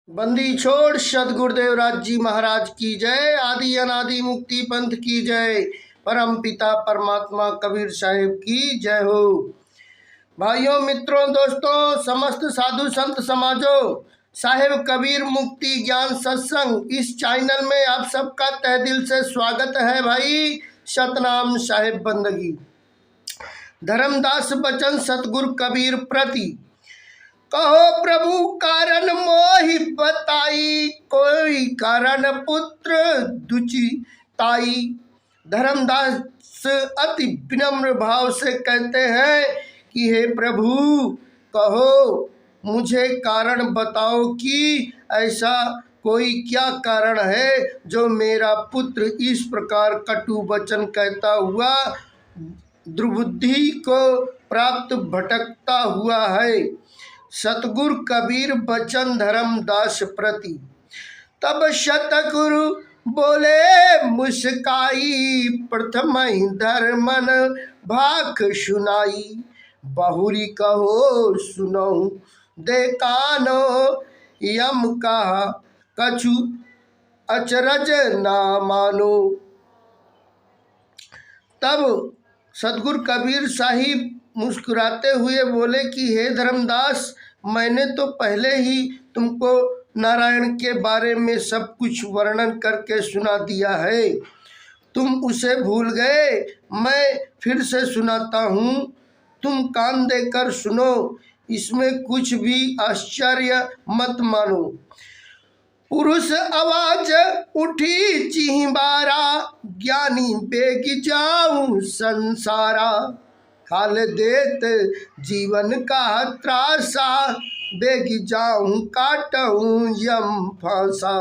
बंदी छोड़ सदगुरुदेव राज जी महाराज की जय। आदि अनादि मुक्ति पंथ की जय। परम पिता परमात्मा कबीर साहिब की जय हो। भाइयों, मित्रों, दोस्तों, समस्त साधु संत समाजों, साहिब कबीर मुक्ति ज्ञान सत्संग इस चैनल में आप सबका तहे दिल से स्वागत है। भाई सतनाम साहिब बंदगी। धर्मदास बचन सतगुरु कबीर प्रति। कहो प्रभु कारण मोहि बताई, कोई कारण पुत्र दुचि ताई। धर्मदास अति विनम्र भाव से कहते हैं कि हे प्रभु, कहो मुझे कारण बताओ कि ऐसा कोई क्या कारण है जो मेरा पुत्र इस प्रकार कटु वचन कहता हुआ दुर्बुद्धि को प्राप्त भटकता हुआ है। सतगुरु कबीर बचन धर्मदास प्रति। तब सतगुरु बोले मुस्काई, प्रथम ही धर्मन भाख सुनाई। बहुरी कहो सुनो देकानो, यम कहा कछु अचरज ना मानो। तब सतगुरु कबीर साहिब मुस्कुराते हुए बोले कि हे धर्मदास, मैंने तो पहले ही तुमको नारायण के बारे में सब कुछ वर्णन करके सुना दिया है, तुम उसे भूल गए। मैं फिर से सुनाता हूँ, तुम कान देकर सुनो, इसमें कुछ भी आश्चर्य मत मानो। पुरुष आवाज उठी चिहिबारा, ज्ञानी बेग जाऊं संसारा। खाल देत जीवन का त्रासा, बेग जाऊं काटूं यम फांसा।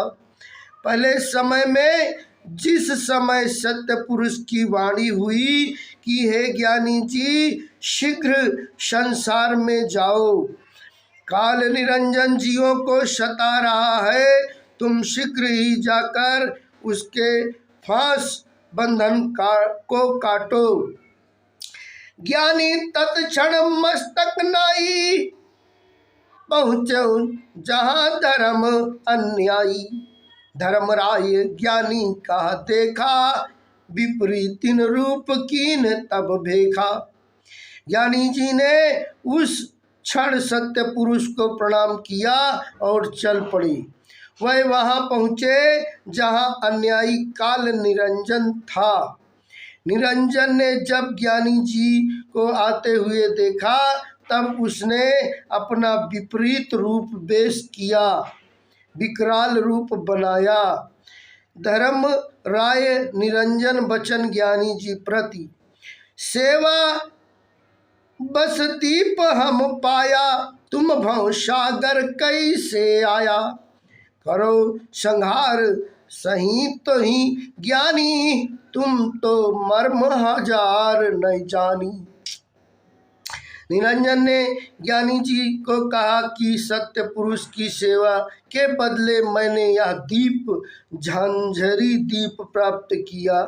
पहले समय में जिस समय सत्य पुरुष की वाणी हुई कि हे ज्ञानी जी, शीघ्र संसार में जाओ, काल निरंजन जीवों को सता रहा है, तुम शीघ्र ही जाकर उसके फांस बंधन को काटो। ज्ञानी तत्क्षण मस्तक नाई, पहुँचो जहाँ धर्म अन्यायी। धर्मराय ज्ञानी का देखा, विपरीतिन रूप कीन तब भेखा। ज्ञानी जी ने उस क्षण सत्य पुरुष को प्रणाम किया और चल पड़ी। वह वहां पहुंचे जहां अन्यायी काल निरंजन था। निरंजन ने जब ज्ञानी जी को आते हुए देखा, तब उसने अपना विपरीत रूप पेश किया, विकराल रूप बनाया। धर्म राय निरंजन बचन ज्ञानी जी प्रति। सेवा बस दीप हम पाया, तुम भव सागर कैसे आया। करो संहार सही तो ही ज्ञानी, तुम तो मर्म हजार नहीं जानी। निरंजन ने ज्ञानी जी को कहा कि सत्य पुरुष की सेवा के बदले मैंने यह दीप, झांझरी दीप प्राप्त किया।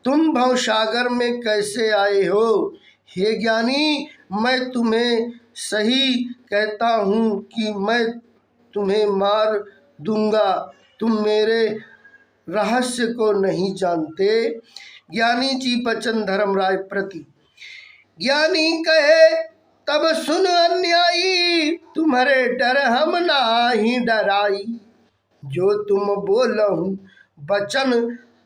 तुम भवसागर में कैसे आए हो? हे ज्ञानी, मैं तुम्हें सही कहता हूँ कि मैं तुम्हें मार दूंगा, तुम मेरे रहस्य को नहीं जानते। ज्ञानी जी बचन धर्मराय प्रति। ज्ञानी कहे तब सुन अन्यायी, तुम्हारे डर हम नाही डराई। जो तुम बोलहु बचन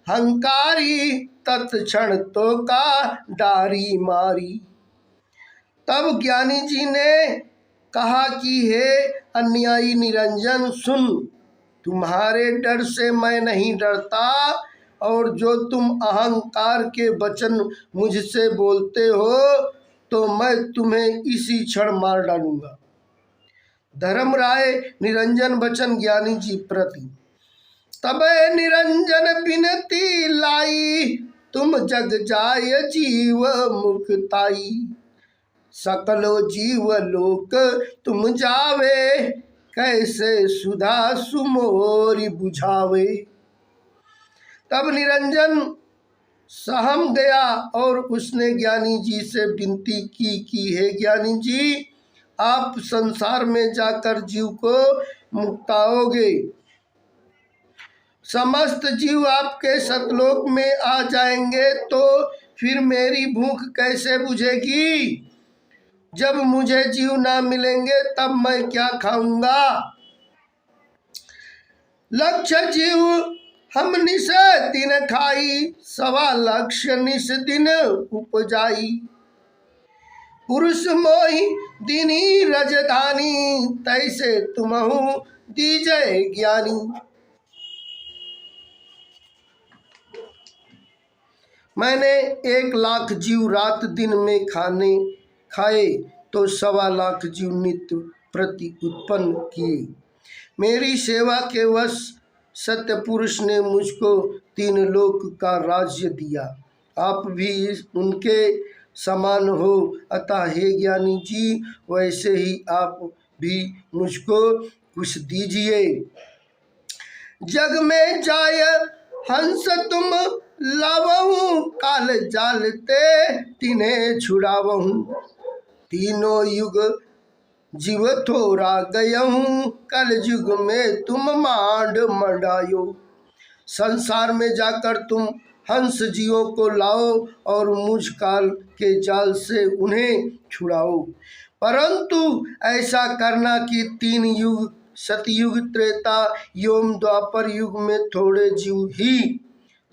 हंकारी, तत्क्षण तो का डारी मारी। तब ज्ञानी जी ने कहा कि हे अन्यायी निरंजन, सुन, तुम्हारे डर से मैं नहीं डरता, और जो तुम अहंकार के वचन मुझसे बोलते हो तो मैं तुम्हें इसी क्षण मार डालूंगा। धर्मराय निरंजन बचन ज्ञानी जी प्रति। तबे निरंजन बिनती लाई, तुम जग जाय जीव मुक्ताई। सकलो जीव लोक तुम जावे, कैसे सुधा सुमोरी बुझावे। तब निरंजन सहम गया और उसने ज्ञानी जी से विनती की कि हे ज्ञानी जी, आप संसार में जाकर जीव को मुक्ताओगे। समस्त जीव आपके सतलोक में आ जाएंगे तो फिर मेरी भूख कैसे बुझेगी? जब मुझे जीव ना मिलेंगे तब मैं क्या खाऊंगा? लक्ष जीव हम निस दिन खाई, 1.25 निस दिन उपजाई। पुरुष मोहि दीनी रजधानी, तैसे तुमहु दीजय ज्ञानी। मैंने 1,00,000 जीव रात दिन में खाए तो 1.25 जीव नित्य प्रति उत्पन्न किए। मेरी सेवा के वश सत्य पुरुष ने मुझको 3 लोक का राज्य दिया। आप भी उनके समान हो, अतः हे ज्ञानी जी, वैसे ही आप भी मुझको कुछ दीजिए। जग में जाय हंस तुम लावहूँ, काल जालते तिन्हें छुड़ावहूँ। तीनों युग जीव थोड़ा गयहूँ, कल युग में तुम मांड मंडायो। संसार में जाकर तुम हंस जीवों को लाओ और मुझ काल के जाल से उन्हें छुड़ाओ। परंतु ऐसा करना कि 3 युग सतयुग, त्रेता एवं द्वापर युग में थोड़े जीव ही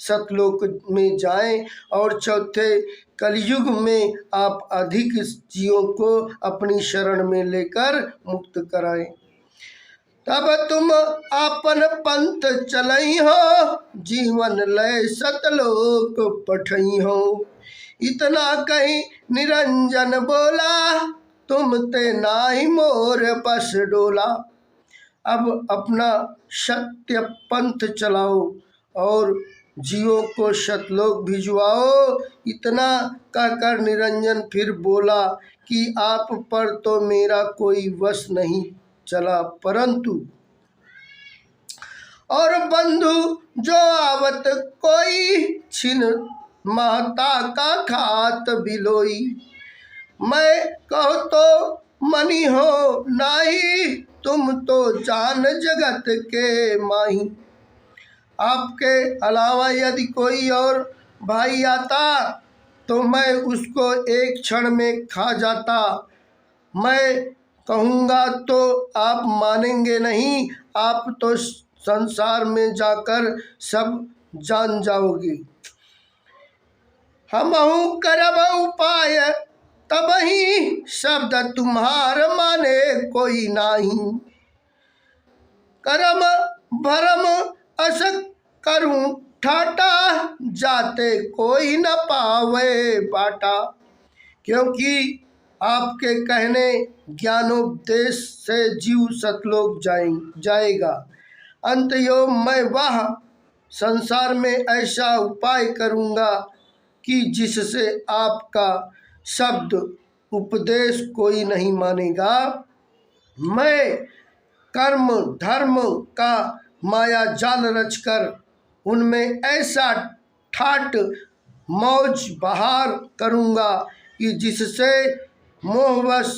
सतलोक में जाएं और चौथे कलयुग में आप अधिक जीवों को अपनी शरण में लेकर मुक्त कराएं। तब तुम आपन पंथ चलई हो, जीवन लय सतलोक पठई हो। इतना कहीं निरंजन बोला, तुम ते नाहि मोर बस डोला। अब अपना सत्य पंथ चलाओ और जीवों को सतलोक भिजवाओ। इतना कहकर निरंजन फिर बोला कि आप पर तो मेरा कोई वश नहीं चला, परंतु और बंधु जो आवत कोई, छिन माता का खात बिलोई। मैं कहो तो मनी हो नाही, तुम तो जान जगत के माही। आपके अलावा यदि कोई और भाई आता तो मैं उसको एक क्षण में खा जाता। मैं कहूँगा तो आप मानेंगे नहीं, आप तो संसार में जाकर सब जान जाओगे। हमहु करब उपाय तब ही, शब्द तुम्हार माने कोई नाही। करम भरम अस करूं ठाटा, जाते कोई न पावे बाटा। क्योंकि आपके कहने ज्ञानोपदेश से जीव सतलोक जाएगा। अंतयोग मैं वह संसार में ऐसा उपाय करूँगा कि जिससे आपका शब्द उपदेश कोई नहीं मानेगा। मैं कर्म धर्म का माया जाल रचकर उनमें ऐसा ठाट मौज बहार करूँगा कि जिससे मोहवश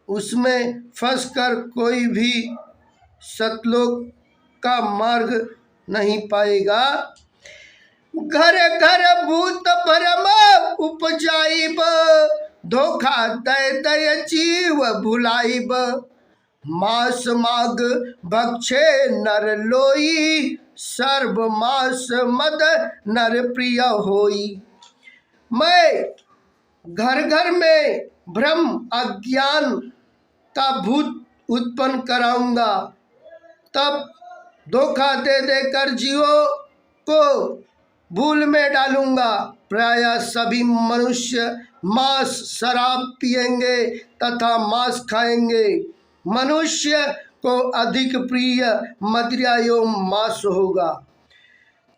उसमें फंसकर कोई भी सतलोक का मार्ग नहीं पाएगा। घर घर भूत भरम उपजाइब, धोखा दय दय जीव भुलाइब। मास माग भक्षे नर लोई, सर्व मास मद नर प्रिय होई। मैं घर घर में भ्रम अज्ञान का भूत उत्पन्न कराऊंगा, तब धोखा दे देकर जीवों को भूल में डालूंगा। प्रायः सभी मनुष्य मांस शराब पिएंगे तथा मांस खाएंगे। मनुष्य को अधिक प्रिय मदिरा एवं मांस होगा।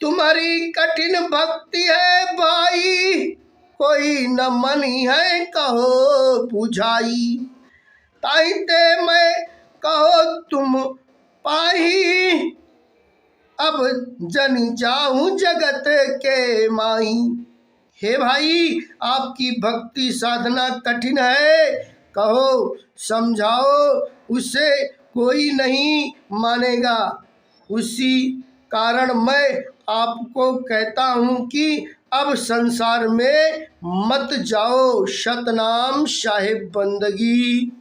तुम्हारी कठिन भक्ति है भाई, कोई न मनी है कहो बुझाई। ताहिते मैं कहो तुम पाही, अब जन जाऊं जगत के माही। हे भाई, आपकी भक्ति साधना कठिन है, कहो समझाओ, उससे कोई नहीं मानेगा। उसी कारण मैं आपको कहता हूँ कि अब संसार में मत जाओ। सतनाम साहिब बंदगी।